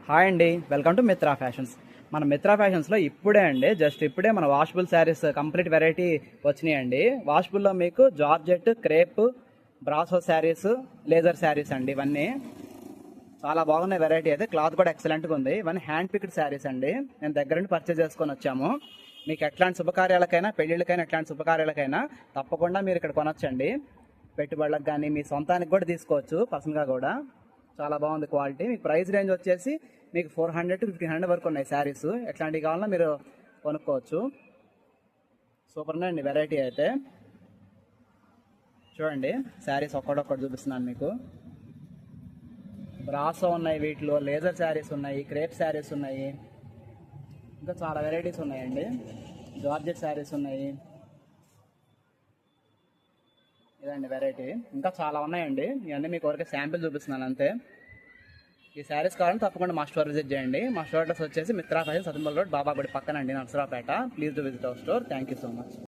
Hi అండి, welcome to Mitra fashions. మన మిత్రా ఫ్యాషన్స్లో ఇప్పుడే మన వాషబుల్ శారీస్ కంప్లీట్ వెరైటీ వచ్చినాయండి. వాషబుల్లో మీకు georgette, crepe, brasso saris, laser saris అండి. ఇవన్నీ చాలా బాగున్నాయి. వెరైటీ అయితే క్లాత్ కూడా ఎక్సలెంట్గా ఉంది. ఇవన్నీ హ్యాండ్ పిక్డ్ శారీస్ అండి. నేను దగ్గర నుండి పర్చేజ్ చేసుకొని వచ్చాము. మీకు ఎట్లాంటి శుభకార్యాలకైనా, పెళ్ళిళ్ళకైనా, ఎట్లాంటి శుభకార్యాలకైనా తప్పకుండా మీరు ఇక్కడ కొనొచ్చండి. పెట్టుబడులకు కానీ మీ సొంతానికి కూడా తీసుకోవచ్చు, పర్సనల్గా కూడా. చాలా బాగుంది క్వాలిటీ. మీకు ప్రైస్ రేంజ్ వచ్చేసి మీకు 400 to 1500 వరకు ఉన్నాయి శారీస్. ఎట్లాంటివి కావాలన్నా మీరు కొనుక్కోవచ్చు. సూపర్ ఉన్నాయండి వెరైటీ అయితే. చూడండి శారీస్ ఒక్కడొక్కటి చూపిస్తున్నాను మీకు. బ్రాసో ఉన్నాయి, వీటిలో లేజర్ శారీస్ ఉన్నాయి, క్రేప్ శారీస్ ఉన్నాయి, ఇంకా చాలా వెరైటీస్ ఉన్నాయండి. జార్జెట్ శారీస్ ఉన్నాయి. ఇదండి వెరైటీ. ఇంకా చాలా ఉన్నాయండి. ఇవన్నీ మీకు వరకు శాంపిల్ చూపిస్తున్నాను అంతే. ఈ శారీస్ కావాలని తప్పకుండా మా స్టోర్ విజిట్ చేయండి. మా స్టోర్ అడ్రస్ వచ్చేసి మిత్రా ఫ్యాషన్, సతంబల్ రోడ్, బాబాగుడి పక్కన అండి, Narasaraopet. Please to visit our store. Thank you so much.